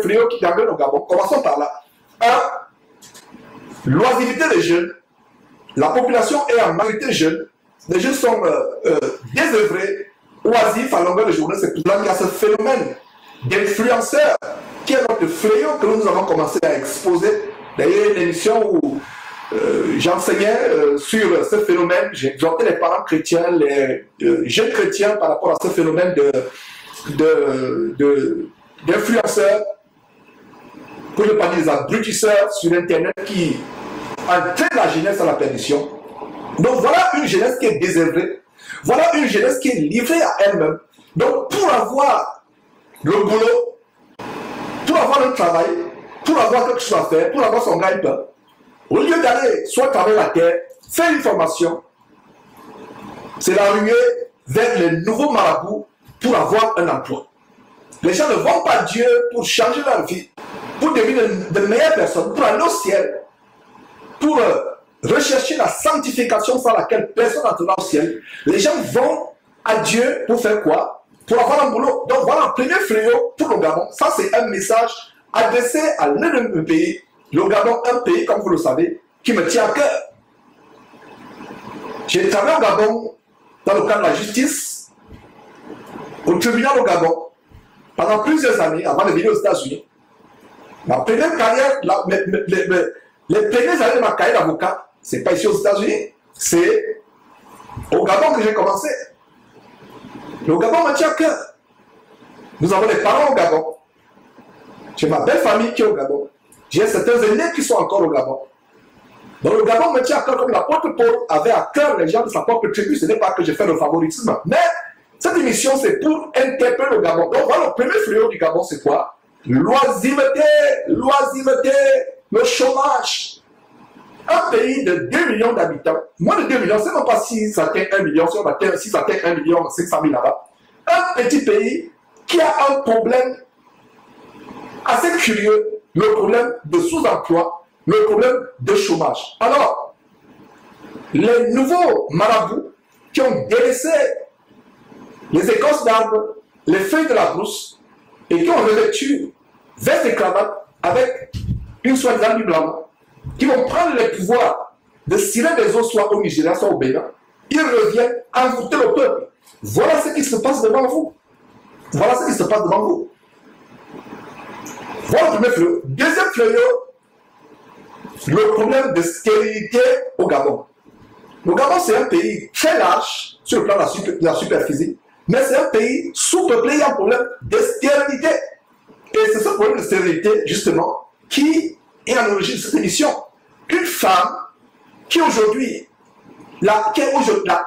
fléaux qui gangrènent au Gabon. Commençons par là. Un, l'oisiveté des jeunes. La population est en majorité jeune. Les jeunes sont désœuvrés, oisifs à longueur de journée. C'est pour là qu'il y a ce phénomène d'influenceurs qui est notre fléau que nous avons commencé à exposer. D'ailleurs, une émission où j'enseignais sur ce phénomène, j'ai exhorté les parents chrétiens, les jeunes chrétiens par rapport à ce phénomène d'influenceurs, pour ne pas dire des abrutisseurs sur Internet qui entraînent la jeunesse à la perdition. Donc voilà une jeunesse qui est désœuvrée, voilà une jeunesse qui est livrée à elle-même. Donc pour avoir le boulot, pour avoir un travail, pour avoir quelque chose à faire, pour avoir son gagne-pain, au lieu d'aller soit travailler la terre, faire une formation, c'est la ruée vers les nouveaux marabouts pour avoir un emploi. Les gens ne vont pas à Dieu pour changer leur vie, pour devenir de meilleures personnes, pour aller au ciel, pour rechercher la sanctification sans laquelle personne n'entrera au ciel. Les gens vont à Dieu pour faire quoi? Pour avoir un boulot. Donc voilà un premier fléau pour le Gabon. Ça, c'est un message adressé à l'un de mes pays. Le Gabon, un pays, comme vous le savez, qui me tient à cœur. J'ai travaillé au Gabon dans le cadre de la justice, au tribunal au Gabon, pendant plusieurs années, avant de venir aux États-Unis. Ma première carrière, les premières années de ma carrière d'avocat, c'est pas ici aux États-Unis, c'est au Gabon que j'ai commencé. Le Gabon me tient à cœur. Nous avons des parents au Gabon. J'ai ma belle famille qui est au Gabon. J'ai certains aînés qui sont encore au Gabon. Donc le Gabon me tient à cœur comme l'apôtre Paul avait à cœur les gens de sa propre tribu. Ce n'est pas que je fais le favoritisme. Mais cette émission, c'est pour interpeller le Gabon. Donc voilà, le premier fléau du Gabon, c'est quoi? L'oisiveté, le chômage. Un pays de 2 millions d'habitants, moins de 2 millions, c'est même pas si ça atteint 1 million, si ça atteint 1 million 500 000 là-bas. Un petit pays qui a un problème assez curieux, le problème de sous-emploi, le problème de chômage. Alors, les nouveaux marabouts qui ont délaissé les écorces d'arbres, les feuilles de la brousse, et qui ont revêtu veste et cravate avec une soi-disant du blanc, qui vont prendre les pouvoirs de cirer des eaux soit au Nigeria, soit au Bénin, ils reviennent envoûter le peuple. Voilà ce qui se passe devant vous. Voilà ce qui se passe devant vous. Voilà le premier fléau. Deuxième fléau, le problème de stérilité au Gabon. Le Gabon, c'est un pays très large sur le plan de la superficie, mais c'est un pays sous-peuplé, il y a un problème de stérilité. Et c'est ce problème de stérilité, justement, qui est à l'origine de cette émission. Une femme qui aujourd'hui, la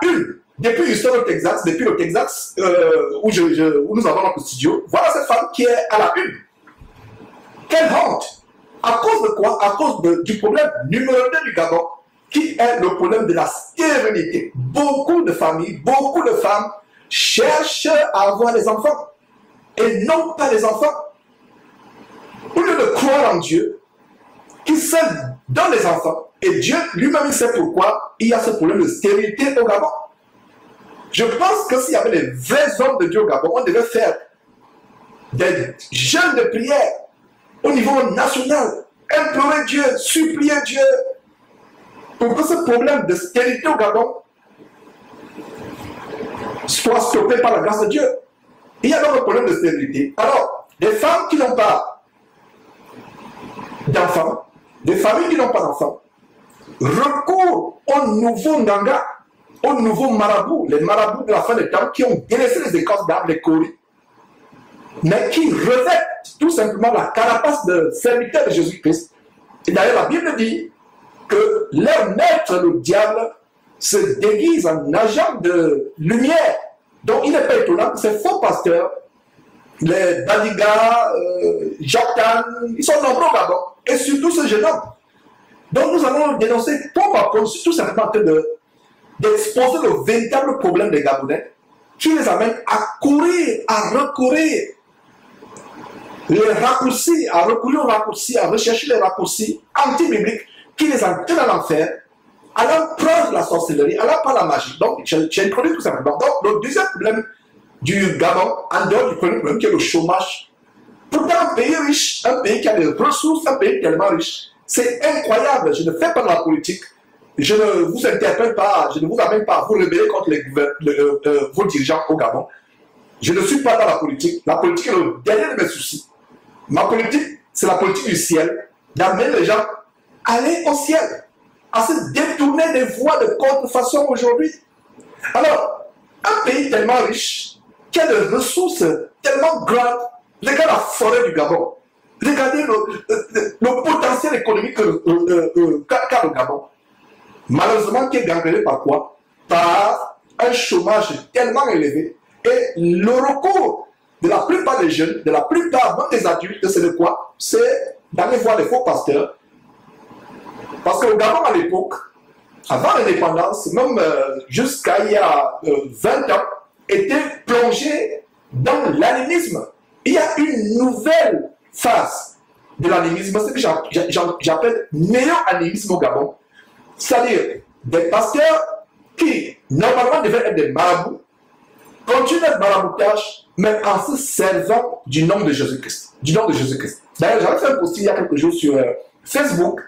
une, depuis l'histoire du Texas, depuis le Texas où nous avons notre studio, voilà cette femme qui est à la une. Quelle honte! À cause de quoi? À cause du problème numéro 2 du Gabon, qui est le problème de la stérilité. Beaucoup de familles, beaucoup de femmes cherchent à avoir des enfants et non pas les enfants. Au lieu de croire en Dieu, qui seul donne les enfants, et Dieu lui-même sait pourquoi il y a ce problème de stérilité au Gabon. Je pense que s'il y avait des vrais hommes de Dieu au Gabon, on devait faire des jeûnes de prière au niveau national, implorer Dieu, supplier Dieu, pour que ce problème de stérilité au Gabon soit stoppé par la grâce de Dieu. Il y a donc un problème de stérilité. Alors, des femmes qui n'ont pas d'enfants, des familles qui n'ont pas d'enfants, recourent aux nouveaux Nganga, aux nouveaux marabouts, les marabouts de la fin des temps qui ont délaissé les écorces d'arbres, les coris, mais qui revêtent tout simplement la carapace de serviteur de Jésus-Christ. Et d'ailleurs, la Bible dit que leur maître, le diable, se déguise en agent de lumière. Donc, il n'est pas étonnant que ces faux pasteurs, les Badiga, Jacques, ils sont nombreux au Gabon, et surtout ce jeune homme. Donc, nous allons dénoncer tout simplement d'exposer le véritable problème des Gabonais qui les amène à courir, à recourir les raccourcis, à recourir aux raccourcis, à rechercher les raccourcis anti-bibliques qui les entraînent à l'enfer, à l'empereur de la sorcellerie, à l'empereur de la magie. Donc, j'ai introduit tout simplement. Donc, le deuxième problème du Gabon, en dehors du premier problème qui est le chômage, pourtant un pays riche, un pays qui a des ressources, un pays tellement riche. C'est incroyable. Je ne fais pas de la politique. Je ne vous interpelle pas, je ne vous amène pas à vous rebeller contre vos dirigeants au Gabon. Je ne suis pas dans la politique. La politique est le dernier de mes soucis. Ma politique, c'est la politique du ciel, d'amener les gens à aller au ciel, à se détourner des voies de contrefaçon aujourd'hui. Alors, un pays tellement riche, qui a des ressources tellement grandes, regardez la forêt du Gabon, regardez le potentiel économique qu'a le Gabon. Malheureusement, qui est gangréné par quoi? Par un chômage tellement élevé et le recours de la plupart des jeunes, de la plupart même des adultes, c'est de quoi? C'est d'aller voir les faux pasteurs. Parce que le Gabon à l'époque, avant l'indépendance, même jusqu'à il y a 20 ans, était plongé dans l'animisme. Il y a une nouvelle phase de l'animisme, ce que j'appelle néo-animisme au Gabon. C'est-à-dire des pasteurs qui, normalement, devaient être des marabouts, continuent d'être maraboutage, mais en se servant du nom de Jésus-Christ. Du nom de Jésus-Christ. D'ailleurs, j'avais fait un post il y a quelques jours sur Facebook,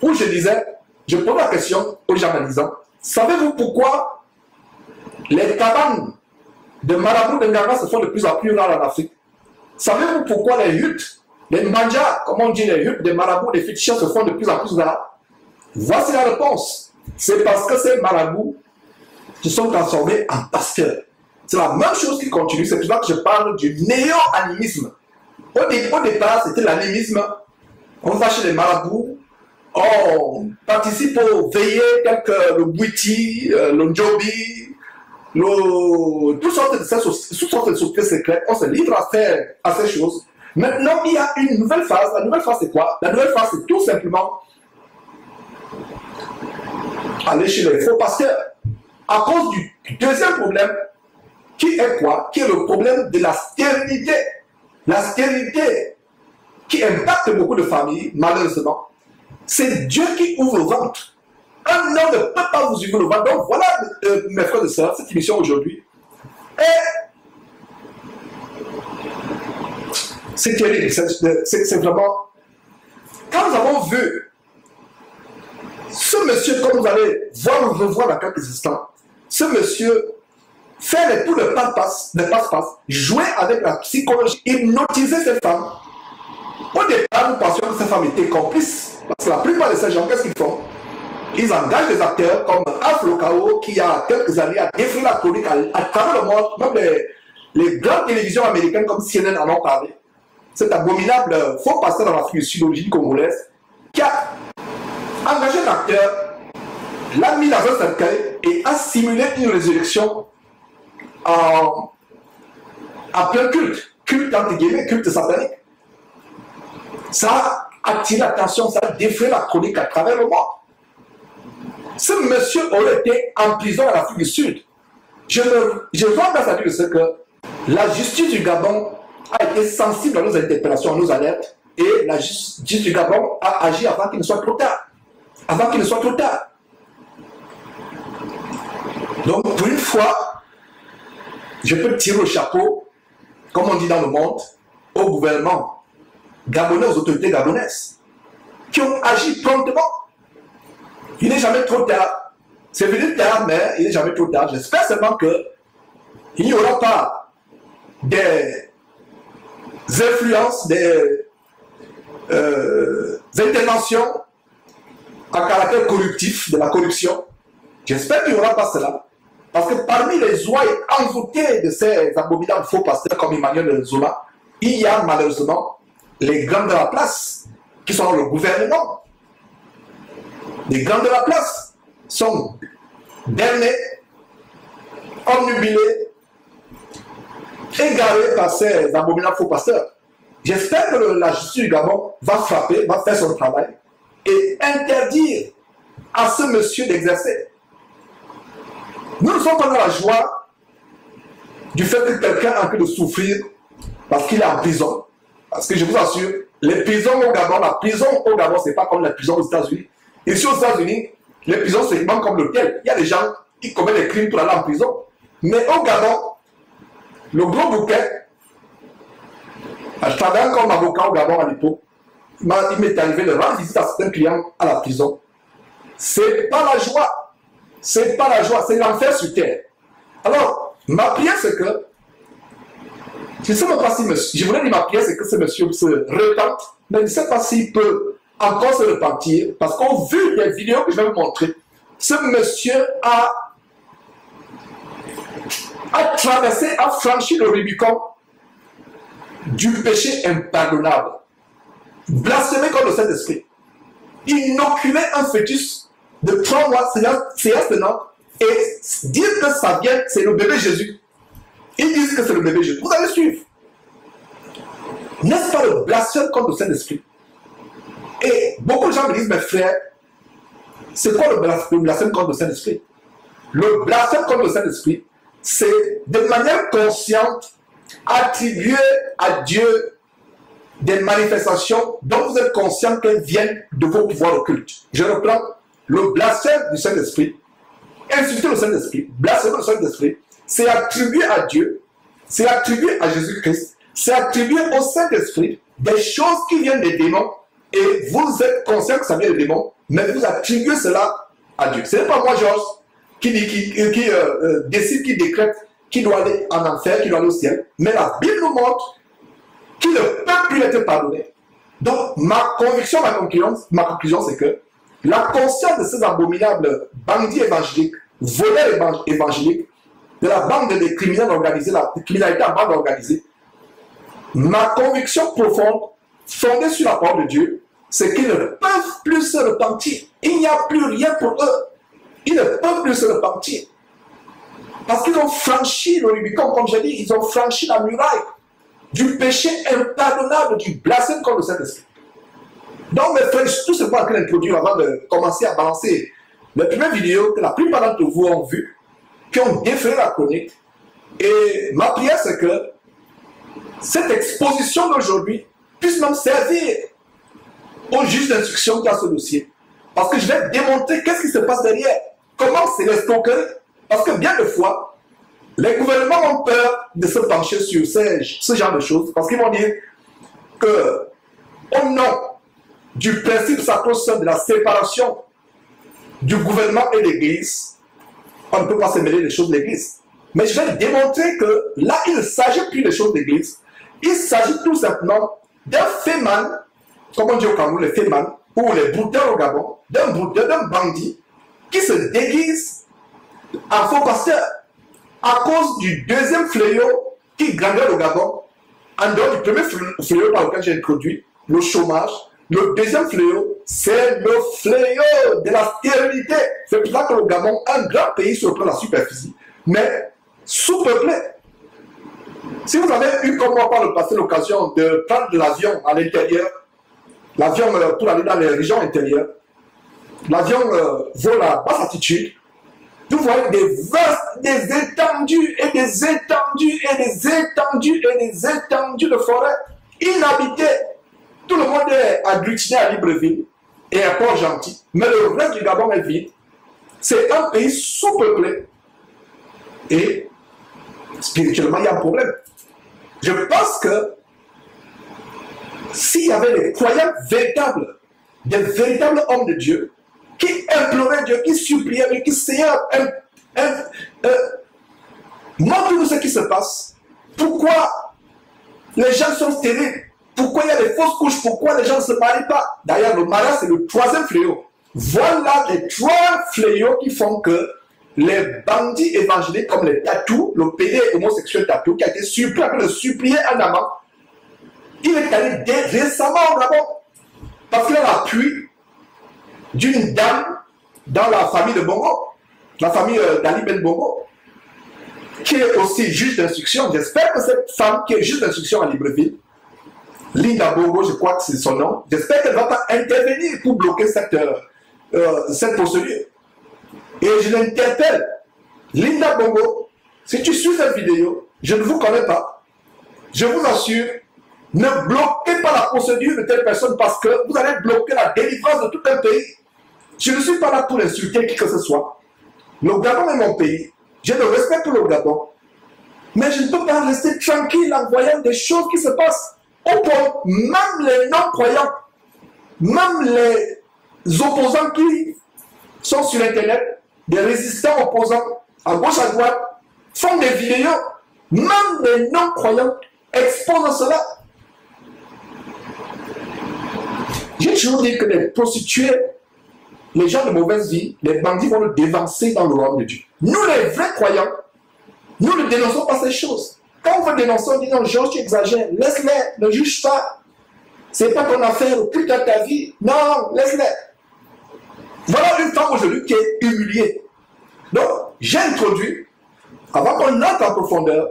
où je disais, je posais la question aux gens en disant, savez-vous pourquoi les cabanes de marabouts de Nganga se font de plus en plus rares en Afrique? Savez-vous pourquoi les huttes, les manjas, comme on dit, les huttes des marabouts, des féticheurs se font de plus en plus rares? Voici la réponse. C'est parce que ces marabouts se sont transformés en pasteurs. C'est la même chose qui continue. C'est pour ça que je parle du néo-animisme. Au départ, c'était l'animisme. On va chez les marabouts, on participe aux veillées telles que le Bouiti, le Njobi, toutes sortes de sociétés secrètes. On se livre à ces choses. Maintenant, il y a une nouvelle phase. La nouvelle phase, c'est quoi? La nouvelle phase, c'est tout simplement aller chez les faux pasteurs. À cause du deuxième problème, qui est quoi? Qui est le problème de la stérilité. La stérilité qui impacte beaucoup de familles, malheureusement. C'est Dieu qui ouvre le ventre. Un homme ne peut pas vous ouvrir le ventre. Donc voilà, mes frères et sœurs, cette émission aujourd'hui. Et c'est terrible. C'est vraiment... Quand nous avons vu ce monsieur, comme vous allez revoir dans quelques instants, ce monsieur fait tout le passe-passe, jouer avec la psychologie, hypnotiser ces femmes. Au départ, nous pensions que ces femmes étaient complices. Parce que la plupart de ces gens, qu'est-ce qu'ils font? Ils engagent des acteurs comme Afro Kao, qui il y a quelques années a défrayé la chronique à travers le monde. Même les grandes télévisions américaines comme CNN en ont parlé. Cet abominable faux pasteur dans l'Afrique du Sud, d'origine congolaise, qui a engagé un acteur, l'a mis dans un cercueil et a simulé une résurrection en plein culte entre guillemets, culte satanique. Ça a attiré l'attention, ça a défrayé la chronique à travers le monde. Ce monsieur aurait été en prison en Afrique du Sud. Je vois dans sa vie ce que la justice du Gabon a été sensible à nos interpellations, à nos alertes, et la justice du Gabon a agi avant qu'il ne soit trop tard. Avant qu'il ne soit trop tard. Donc, pour une fois, je peux tirer le chapeau, comme on dit dans le monde, au gouvernement gabonais, aux autorités gabonaises, qui ont agi promptement. Il n'est jamais trop tard. C'est venu tard, mais il n'est jamais trop tard. J'espère seulement qu'il n'y aura pas des influences, des interventions à caractère corruptif, de la corruption. J'espère qu'il n'y aura pas cela. Parce que parmi les ouailles envoûtées de ces abominables faux pasteurs comme Emmanuel Zola, il y a malheureusement les grands de la place qui sont dans le gouvernement. Les grands de la place sont bernés, omnubilés, égarés par ces abominables faux pasteurs. J'espère que la justice du Gabon va frapper, va faire son travail et interdire à ce monsieur d'exercer. Nous ne sommes pas dans la joie du fait que quelqu'un a envie de souffrir parce qu'il est en prison. Parce que je vous assure, les prisons au Gabon, la prison au Gabon, ce n'est pas comme la prison aux États-Unis. Ici aux États-Unis, les prisons, c'est même comme l'hôtel. Il y a des gens qui commettent des crimes pour aller en prison. Mais au Gabon, le gros bouquet, Je travaillais comme avocat au Gabon à l'époque. Il m'est arrivé de rendre visite à certains clients à la prison. C'est pas la joie. C'est pas la joie, c'est l'enfer sur terre. Alors, ma prière, c'est que, je ne sais même pas si monsieur, je voulais dire ma prière, c'est que ce monsieur se repente, mais je ne sais pas s'il peut encore se repentir, parce qu'au vu des vidéos que je vais vous montrer, ce monsieur a traversé, a franchi le Rubicon du péché impardonnable. Blasphémer contre le Saint-Esprit. Inoculer un fœtus de 3 mois, c'est tenant, et dire que ça vient, c'est le bébé Jésus. Ils disent que c'est le bébé Jésus. Vous allez suivre. N'est-ce pas le blasphème contre le Saint-Esprit? Et beaucoup de gens me disent, mes frères, c'est quoi le blasphème contre le Saint-Esprit? Le blasphème contre le Saint-Esprit, c'est de manière consciente attribuer à Dieu des manifestations dont vous êtes conscient qu'elles viennent de vos pouvoirs occultes. Je reprends le blasphème du Saint-Esprit, insulter le Saint-Esprit, blasphémer le Saint-Esprit, c'est attribuer à Dieu, c'est attribuer à Jésus-Christ, c'est attribuer au Saint-Esprit des choses qui viennent des démons et vous êtes conscient que ça vient des démons, mais vous attribuez cela à Dieu. Ce n'est pas moi, Georges, qui décide, qui décrète qui doit aller en enfer, qui doit aller au ciel, mais la Bible nous montre qu'il ne peut plus être pardonné. Donc, ma conviction, ma conclusion, c'est que la conscience de ces abominables bandits évangéliques, voleurs évangéliques, de la bande des criminels organisés, la criminalité en bande organisée, ma conviction profonde, fondée sur la parole de Dieu, c'est qu'ils ne peuvent plus se repentir. Il n'y a plus rien pour eux. Ils ne peuvent plus se repentir. Parce qu'ils ont franchi le Rubicon, comme j'ai dit, ils ont franchi la muraille du péché impardonnable, du blasphème contre le Saint-Esprit. Donc, mes frères, tout ce qu'on va introduire avant de commencer à balancer les premières vidéos que la plupart d'entre vous ont vues, qui ont défrayé la chronique. Et ma prière, c'est que cette exposition d'aujourd'hui puisse même servir au juge d'instruction qui a ce dossier. Parce que je vais démontrer qu'est-ce qui se passe derrière. Comment c'est l'escroquerie. Parce que bien de fois, les gouvernements ont peur de se pencher sur ce genre de choses. Parce qu'ils vont dire que, au nom du principe sacro-saint de la séparation du gouvernement et l'Église, on ne peut pas se mêler les choses de l'Église. Mais je vais démontrer que là, il ne s'agit plus des choses de l'Église. Il s'agit tout simplement d'un féman, comme on dit au Cameroun, les féman, ou les brouteurs au Gabon, d'un brouteur, d'un bandit, qui se déguise en faux pasteur à cause du deuxième fléau qui grandit au Gabon, en dehors du premier fléau par lequel j'ai introduit, le chômage. Le deuxième fléau, c'est le fléau de la stérilité. C'est pour ça que le Gabon, un grand pays sur le plan de la superficie, mais sous-peuplé. Si vous avez eu, comme moi par le passé, l'occasion de prendre de l'avion à l'intérieur, l'avion pour aller dans les régions intérieures, l'avion vole à basse altitude, vous voyez des étendues et des étendues et des étendues et des étendues de forêt inhabitées. Tout le monde est agglutiné à Libreville et à Port-Gentil, mais le reste du Gabon est vide. C'est un pays sous-peuplé et spirituellement il y a un problème. Je pense que s'il y avait des croyants véritables, des véritables hommes de Dieu, qui imploraient Dieu, qui suppliaient, mais qui Seigneur, montre-nous ce qui se passe. Pourquoi les gens sont stériles? Pourquoi il y a des fausses couches? Pourquoi les gens ne se marient pas? D'ailleurs, le mariage, c'est le troisième fléau. Voilà les 3 fléaux qui font que les bandits évangéliques, comme les tatous, le PD homosexuel tatou, qui a été supplié, après le supplier un amant, il est allé récemment au Gabon, parce qu'il a l'appui d'une dame dans la famille de Bongo, la famille d'Ali Ben Bongo, qui est aussi juge d'instruction. J'espère que cette femme qui est juge d'instruction à Libreville, Linda Bongo, je crois que c'est son nom, j'espère qu'elle va pas intervenir pour bloquer cette procédure. Et je l'interpelle, Linda Bongo, si tu suis cette vidéo, je ne vous connais pas, je vous assure, ne bloquez pas la procédure de telle personne parce que vous allez bloquer la délivrance de tout un pays. Je ne suis pas là pour insulter qui que ce soit. Le Gabon est mon pays. J'ai le respect pour le Gabon. Mais je ne peux pas rester tranquille en voyant des choses qui se passent oppose même les non-croyants, même les opposants qui sont sur Internet, des résistants opposants à gauche à droite, font des vidéos, même les non-croyants exposent cela. J'ai toujours dit que les prostituées, les gens de mauvaise vie, les bandits vont le dévancer dans le royaume de Dieu. Nous, les vrais croyants, nous ne dénonçons pas ces choses. Quand on veut dénoncer, on dit non, Georges, tu exagères, laisse-les, ne juge pas. C'est pas ton affaire, occupe dans ta vie. Non, laisse-les. Voilà une femme aujourd'hui qui est humiliée. Donc, j'ai introduit, avant qu'on entre en profondeur,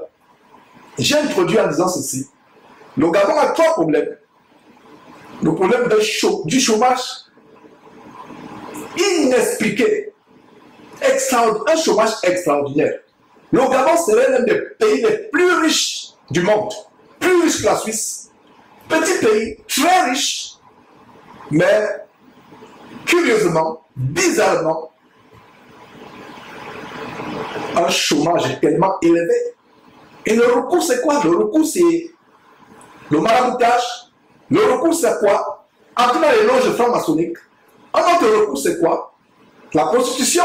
j'ai introduit en disant ceci. Le Gabon a trois problèmes. Le problème du chômage inexpliqué, un chômage extraordinaire. Le Gabon serait l'un des pays les plus riches du monde, plus riche que la Suisse. Petit pays, très riche, mais curieusement, bizarrement, un chômage tellement élevé. Et le recours, c'est quoi? Le recours, c'est le maraboutage. Le recours, c'est quoi? Entre dans les loges franc-maçonniques. Un autre recours, c'est quoi? La prostitution.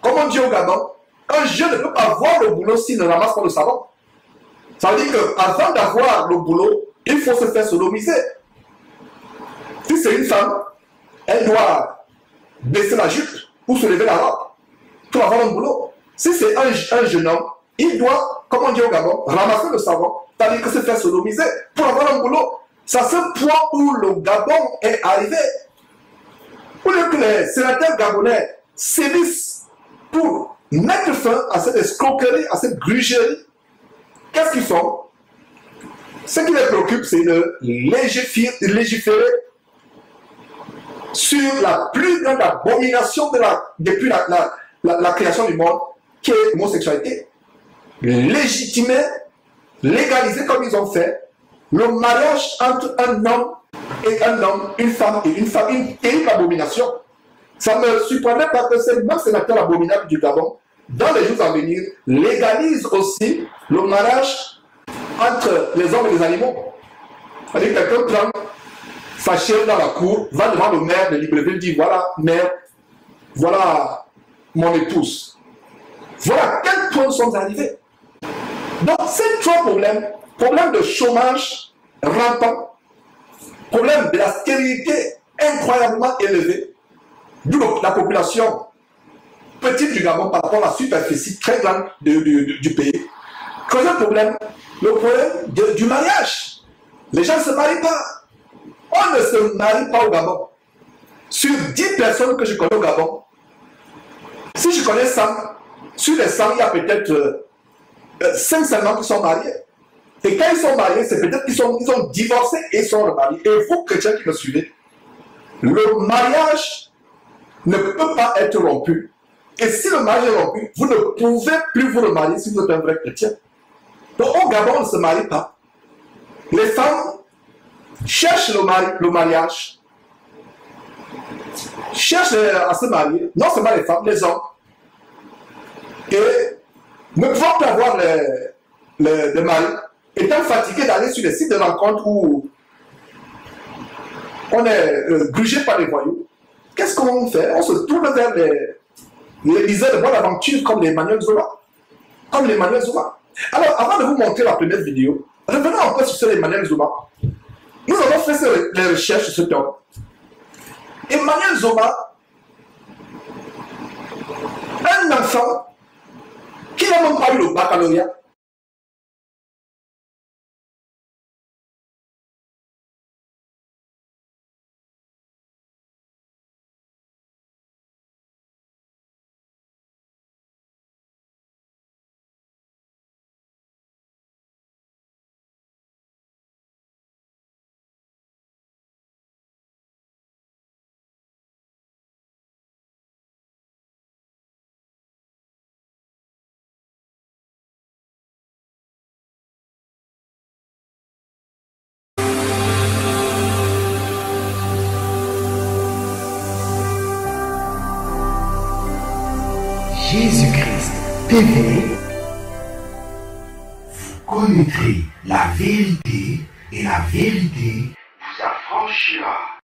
Comme on dit au Gabon, un jeune ne peut pas voir le boulot s'il ne ramasse pas le savon. Ça veut dire qu'avant d'avoir le boulot, il faut se faire sodomiser. Si c'est une femme, elle doit baisser la jupe ou se lever la robe pour avoir un boulot. Si c'est un jeune homme, il doit, comme on dit au Gabon, ramasser le savon, c'est-à-dire que se faire sodomiser pour avoir un boulot. C'est à ce point où le Gabon est arrivé. Au lieu que les sénateurs gabonais sévissent pour mettre fin à cette escroquerie, à cette grugerie, qu'est-ce qu'ils font? Ce qui les préoccupe, c'est de légiférer sur la plus grande abomination depuis la création du monde, qui est l'homosexualité. Légitimer, légaliser comme ils ont fait, le mariage entre un homme et un homme, une femme et une femme, une terrible abomination. Ça ne me surprendrait pas que ces mêmes sénateurs abominables du Gabon, dans les jours à venir, légalisent aussi le mariage entre les hommes et les animaux. C'est-à-dire que quelqu'un prend sa chair dans la cour, va devant le maire de Libreville, dit voilà, maire, voilà mon épouse. Voilà à quel point nous sommes arrivés. Donc, ces trois problèmes, problème de chômage rampant, problème de la stérilité incroyablement élevée, d'où la population petite du Gabon par rapport à la superficie très grande du pays, cause un problème, le problème du mariage. Les gens ne se marient pas. On ne se marie pas au Gabon. Sur 10 personnes que je connais au Gabon, si je connais 100, sur les 100, il y a peut-être 5 seulement qui sont mariés. Et quand ils sont mariés, c'est peut-être qu'ils ont divorcé et ils sont remariés. Et vous, chrétiens qui me suivez, le mariage ne peut pas être rompu. Et si le mariage est rompu, vous ne pouvez plus vous remarier si vous êtes un vrai chrétien. Donc au Gabon, on ne se marie pas. Les femmes cherchent le mariage, cherchent à se marier, non seulement les femmes, les hommes. Et ne pouvant plus avoir le mari, étant fatigué d'aller sur les sites de rencontres où on est grugé par les voyous, qu'est-ce qu'on fait? On se tourne vers les liseurs de bonne aventure comme les Emmanuel Zola. Comme les Emmanuel Zola. Alors, avant de vous montrer la première vidéo, revenons un peu sur ce Emmanuel Zola. Nous avons fait les recherches sur cet homme. Emmanuel Zola, un enfant qui n'a même pas eu le baccalauréat. Jésus-Christ TV, vous connaîtrez la vérité et la vérité vous affranchira.